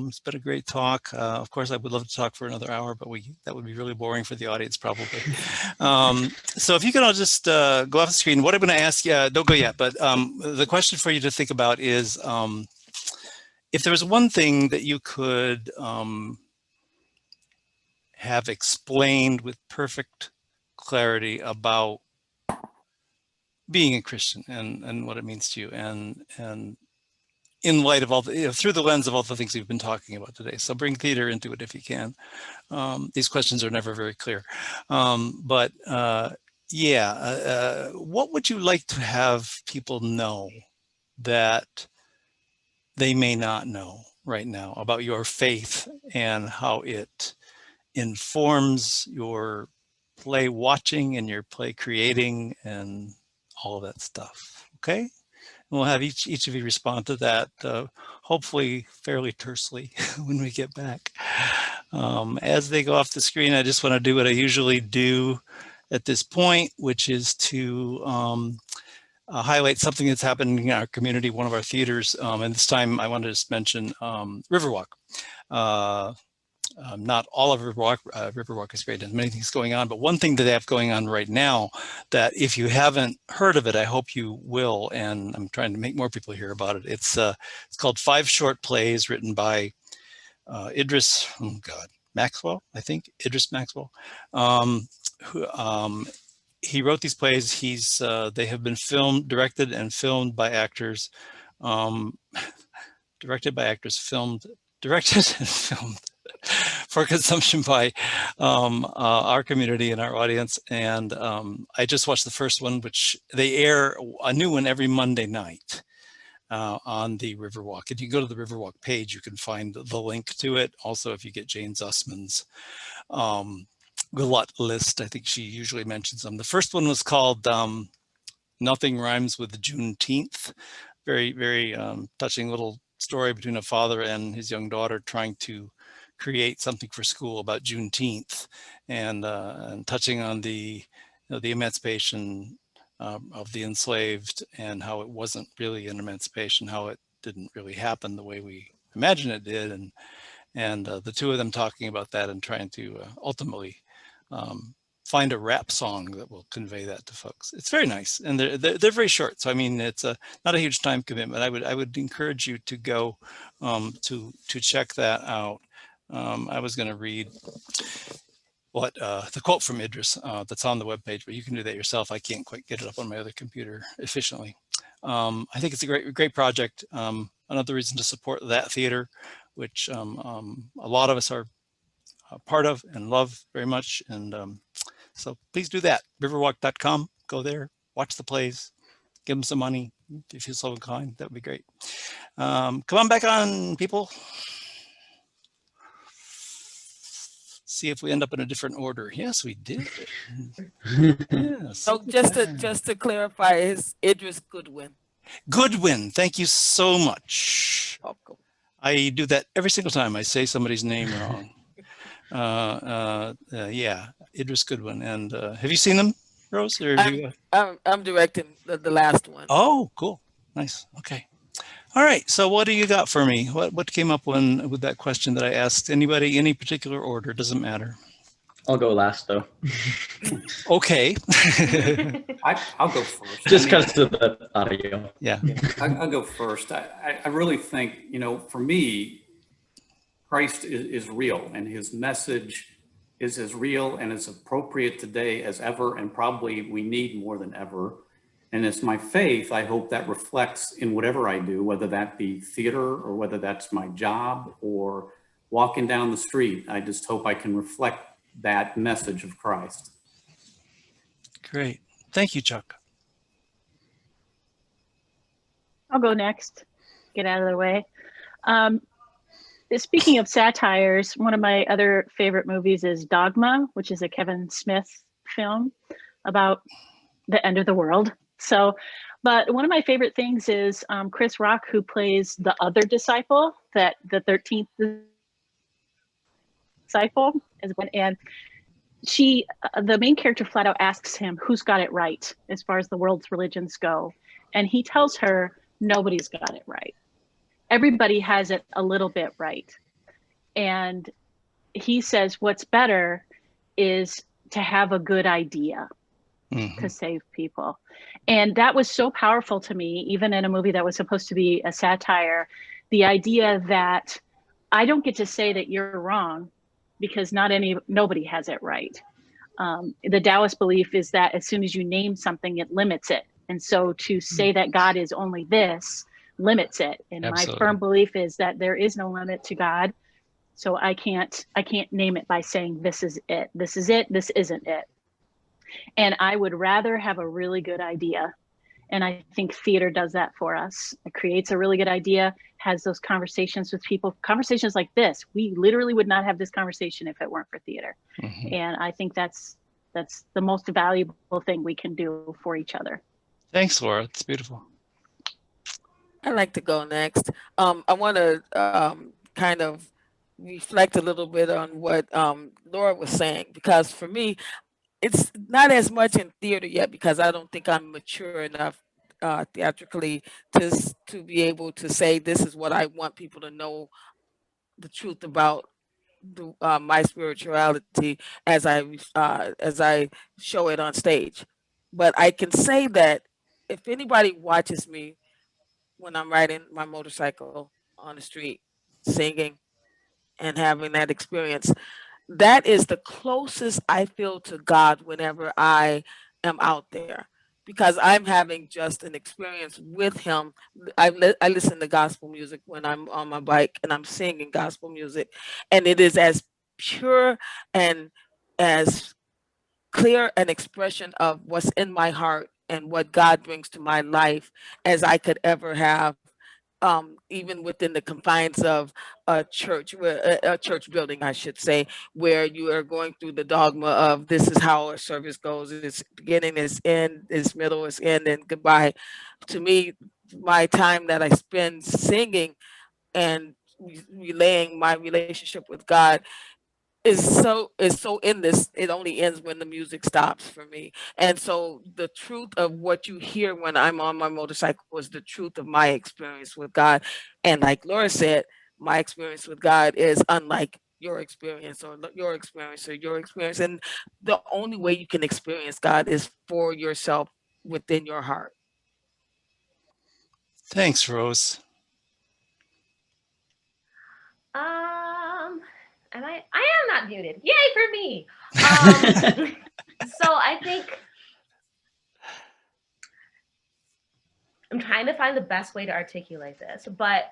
It's been a great talk. Of course, I would love to talk for another hour, but that would be really boring for the audience probably. So if you can all just go off the screen, what I'm going to ask you, don't go yet, but the question for you to think about is, if there was one thing that you could have explained with perfect clarity about being a Christian and what it means to you, and in light of all the, through the lens of all the things we've been talking about today. So bring theater into it if you can. These questions are never very clear. What would you like to have people know that they may not know right now about your faith and how it informs your play watching and your play creating and all of that stuff? Okay. We'll have each of you respond to that, hopefully fairly tersely when we get back. As they go off the screen, I just want to do what I usually do at this point, which is to highlight something that's happening in our community, one of our theaters. And this time I wanted to just mention Riverwalk. Not all of Riverwalk. Riverwalk is great and many things going on, but one thing that they have going on right now that if you haven't heard of it, I hope you will, and I'm trying to make more people hear about it. It's called 5 Short Plays written by Idris, Maxwell, I think, Idris Maxwell. He wrote these plays. They have been directed and filmed by actors, directed and filmed for consumption by our community and our audience. And I just watched the first one, which they air a new one every Monday night on the Riverwalk. If you go to the Riverwalk page, you can find the link to it. Also, if you get Jane Zussman's glut list, I think she usually mentions them. The first one was called Nothing Rhymes with Juneteenth. Very, very touching little story between a father and his young daughter trying to create something for school about Juneteenth, and touching on the emancipation of the enslaved and how it wasn't really an emancipation, how it didn't really happen the way we imagine it did, and the two of them talking about that and trying to ultimately find a rap song that will convey that to folks. It's very nice, and they're very short. So I mean, it's not a huge time commitment. I would encourage you to go to check that out. I was going to read what the quote from Idris that's on the webpage, but you can do that yourself. I can't quite get it up on my other computer efficiently. I think it's a great project. Another reason to support that theater, which a lot of us are part of and love very much. And so please do that. Riverwalk.com. Go there, watch the plays, give them some money if you feel so inclined. That would be great. Come on back on, people. See if we end up in a different order. Yes, we did. Yes. So just to clarify, is Idris Goodwin. Goodwin. Thank you so much. Welcome. I do that every single time I say somebody's name wrong. Yeah, Idris Goodwin. And have you seen them, Rose? Or I'm directing the last one. Oh, cool. Nice. Okay. All right. So what do you got for me? What came up with that question that I asked? Anybody, any particular order? Doesn't matter. I'll go last though. Okay. I'll go first. Just because of the audio. Yeah. I'll go first. I really think, for me, Christ is real, and his message is as real and as appropriate today as ever, and probably we need more than ever. And it's my faith, I hope, that reflects in whatever I do, whether that be theater or whether that's my job or walking down the street. I just hope I can reflect that message of Christ. Great. Thank you, Chuck. I'll go next. Get out of the way. Speaking of satires, one of my other favorite movies is Dogma, which is a Kevin Smith film about the end of the world. So, but one of my favorite things is Chris Rock, who plays the other disciple, that the 13th disciple, and she, the main character, flat out asks him who's got it right as far as the world's religions go, and he tells her nobody's got it right. Everybody has it a little bit right, and he says what's better is to have a good idea to save people. And that was so powerful to me, even in a movie that was supposed to be a satire, the idea that I don't get to say that you're wrong because nobody has it right. The Taoist belief is that as soon as you name something, it limits it. And so to say that God is only this limits it. And Absolutely. my firm belief is that there is no limit to God. So I can't name it by saying this is it, this isn't it. And I would rather have a really good idea. And I think theater does that for us. It creates a really good idea, has those conversations with people, conversations like this. We literally would not have this conversation if it weren't for theater. And I think that's the most valuable thing we can do for each other. Thanks, Laura. It's beautiful. I'd like to go next. I want to kind of reflect a little bit on what Laura was saying, because for me, it's not as much in theater yet because I don't think I'm mature enough theatrically to be able to say this is what I want people to know the truth about my spirituality as I show it on stage. But I can say that if anybody watches me when I'm riding my motorcycle on the street, singing and having that experience, that is the closest I feel to God whenever I am out there, because I'm having just an experience with him. I listen to gospel music when I'm on my bike and I'm singing gospel music, and it is as pure and as clear an expression of what's in my heart and what God brings to my life as I could ever have, even within the confines of a church, a church building, I should say, where you are going through the dogma of this is how a service goes. It's beginning, it's end, it's middle, it's end, and goodbye. To me, my time that I spend singing and relaying my relationship with God is so in this, it only ends when the music stops for me. And so the truth of what you hear when I'm on my motorcycle is the truth of my experience with God. And like Laura said, my experience with God is unlike your experience or your experience or your experience. And the only way you can experience God is for yourself within your heart. Thanks, Rose. And I am not muted. Yay for me. So I think I'm trying to find the best way to articulate this, but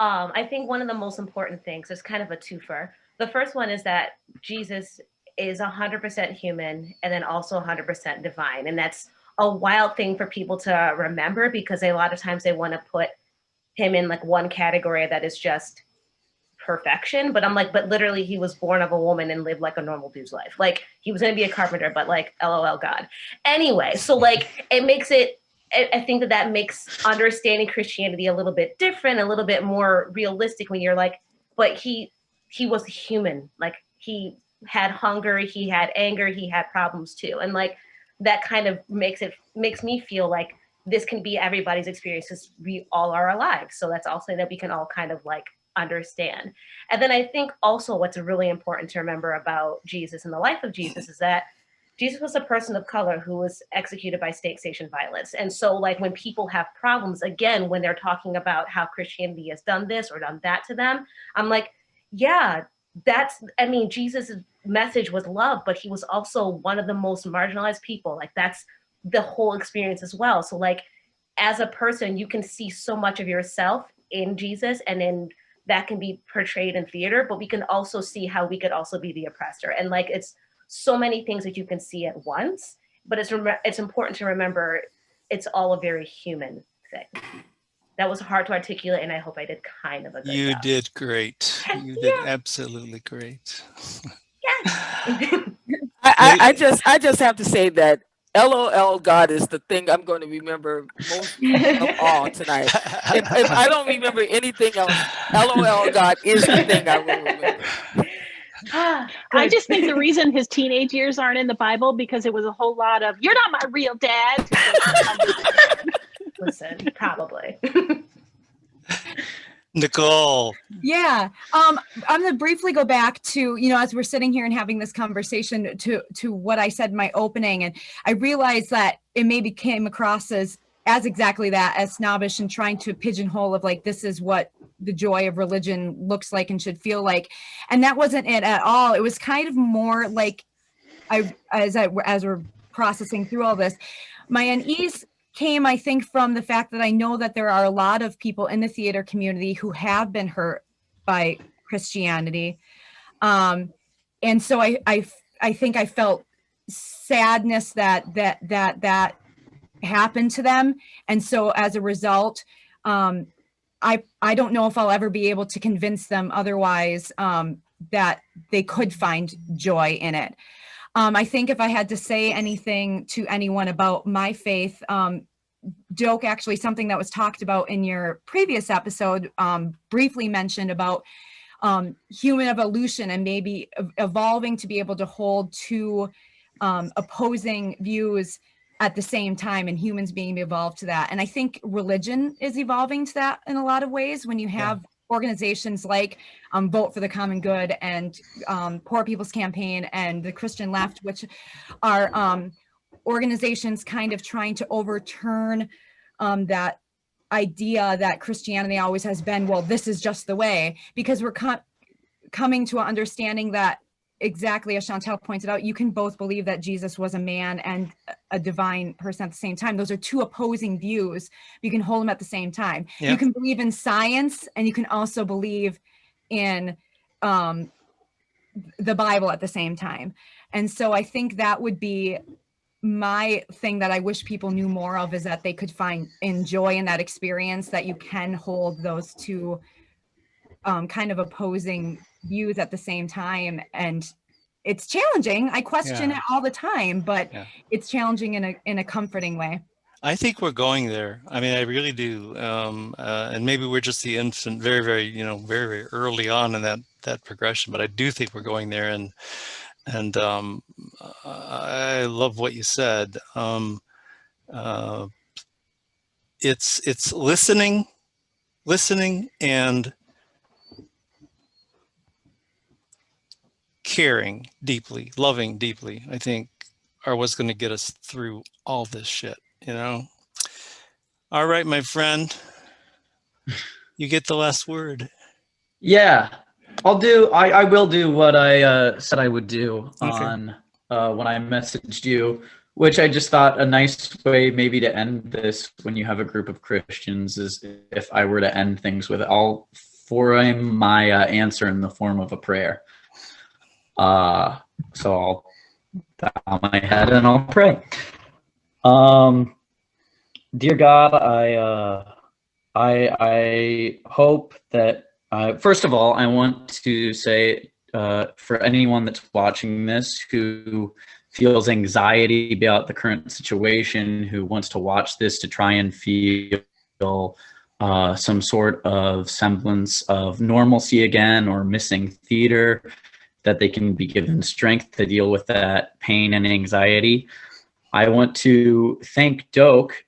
I think one of the most important things is kind of a twofer. The first one is that Jesus is 100% human and then also 100% divine. And that's a wild thing for people to remember, because a lot of times they want to put him in like one category that is just perfection. But I'm like, but literally he was born of a woman and lived like a normal dude's life. Like he was going to be a carpenter, but like LOL God. Anyway, so like it makes it, I think that makes understanding Christianity a little bit different, a little bit more realistic when you're like, but he was human. Like he had hunger, he had anger, he had problems too. And like that kind of makes me feel like this can be everybody's experience because we all are alive. So that's also that we can all kind of like understand. And then I think also what's really important to remember about Jesus and the life of Jesus is that Jesus was a person of color who was executed by state sanctioned violence. And so, like, when people have problems, again, when they're talking about how Christianity has done this or done that to them, I'm like, yeah, I mean, Jesus' message was love, but he was also one of the most marginalized people. Like, that's the whole experience as well. So, like, as a person, you can see so much of yourself in Jesus, and then that can be portrayed in theater, but we can also see how we could also be the oppressor. And like, it's so many things that you can see at once, but it's important to remember it's all a very human thing. That was hard to articulate, and I hope I did kind of a good job. You did great. You did absolutely great. Yes. I just have to say that LOL God is the thing I'm going to remember most of all tonight. If I don't remember anything else, LOL God is the thing I will remember. I just think the reason his teenage years aren't in the Bible because it was a whole lot of "you're not my real dad." Listen, probably. Nicole. Yeah. I'm going to briefly go back to, you know, as we're sitting here and having this conversation to what I said in my opening. And I realized that it maybe came across as exactly that, as snobbish and trying to pigeonhole of like, this is what the joy of religion looks like and should feel like. And that wasn't it at all. It was kind of more like, as we're processing through all this, my unease came, I think, from the fact that I know that there are a lot of people in the theater community who have been hurt by Christianity. And so I think I felt sadness that happened to them. And so as a result, I don't know if I'll ever be able to convince them otherwise, that they could find joy in it. I think if I had to say anything to anyone about my faith, Joke, actually something that was talked about in your previous episode, briefly mentioned about human evolution and maybe evolving to be able to hold two opposing views at the same time, and humans being evolved to that. And I think religion is evolving to that in a lot of ways when you have organizations like Vote for the Common Good and Poor People's Campaign and the Christian Left, which are organizations kind of trying to overturn that idea that Christianity always has been, well, this is just the way, because we're coming to an understanding that, exactly as Chantel pointed out, you can both believe that Jesus was a man and a divine person at the same time. Those are two opposing views. You can hold them at the same time. Yeah. You can believe in science, and you can also believe in the Bible at the same time. And so I think that would be my thing that I wish people knew more of, is that they could find joy in that experience, that you can hold those two kind of opposing views at the same time. And it's challenging. I question it all the time, but it's challenging in a comforting way. I think we're going there. I mean, I really do. And maybe we're just the infant, very, very, very, very early on in that progression, but I do think we're going there. And I love what you said. It's listening and caring deeply, loving deeply, I think, are what's going to get us through all this shit, All right, my friend, you get the last word. Yeah, I will do what I said I would do on when I messaged you, which I just thought a nice way maybe to end this when you have a group of Christians is if I were to end things with, I'll frame my answer in the form of a prayer. So I'll bow my head and I'll pray. Dear God, I hope that first of all, I want to say for anyone that's watching this who feels anxiety about the current situation, who wants to watch this to try and feel some sort of semblance of normalcy again or missing theater, that they can be given strength to deal with that pain and anxiety. I want to thank Doak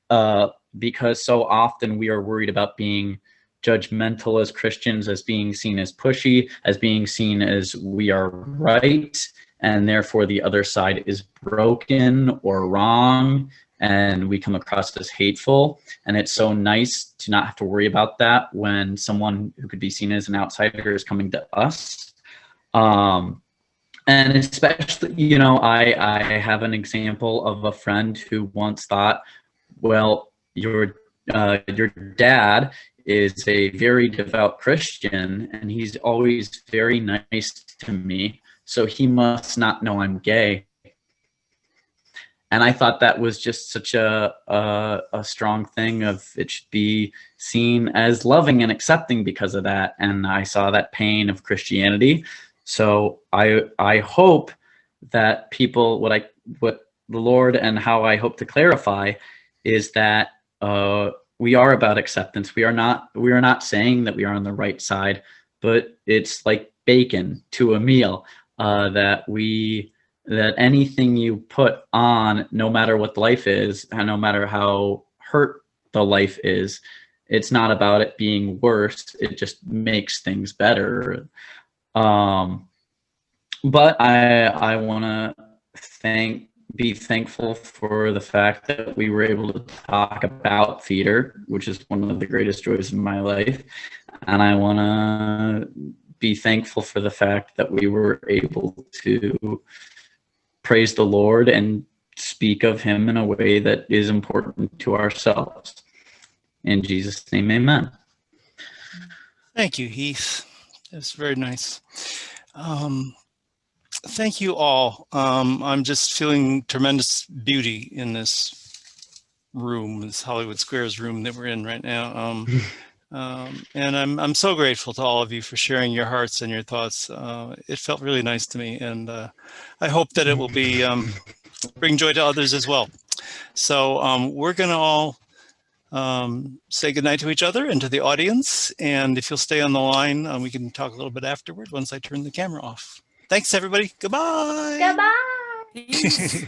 because so often we are worried about being judgmental as Christians, as being seen as pushy, as being seen as we are right, and therefore the other side is broken or wrong, and we come across as hateful. And it's so nice to not have to worry about that when someone who could be seen as an outsider is coming to us. And especially, you know, I have an example of a friend who once thought, well, your dad is a very devout Christian and he's always very nice to me, so he must not know I'm gay. And I thought that was just such a strong thing of it should be seen as loving and accepting because of that. And I saw that pain of Christianity. So I hope that people, what the Lord and how I hope to clarify is that we are about acceptance. We are not saying that we are on the right side, but it's like bacon to a meal, that anything you put on, no matter what life is, and no matter how hurt the life is, it's not about it being worse. It just makes things better. But I want to be thankful for the fact that we were able to talk about theater, which is one of the greatest joys in my life. And I want to be thankful for the fact that we were able to praise the Lord and speak of him in a way that is important to ourselves. In Jesus' name, amen. Thank you, Heath. That's very nice. Thank you all. I'm just feeling tremendous beauty in this room, this Hollywood Squares room that we're in right now. And I'm so grateful to all of you for sharing your hearts and your thoughts. It felt really nice to me, and I hope that it will be bring joy to others as well. So we're going to all say goodnight to each other and to the audience. And if you'll stay on the line, we can talk a little bit afterward once I turn the camera off. Thanks, everybody. Goodbye. Goodbye. Peace.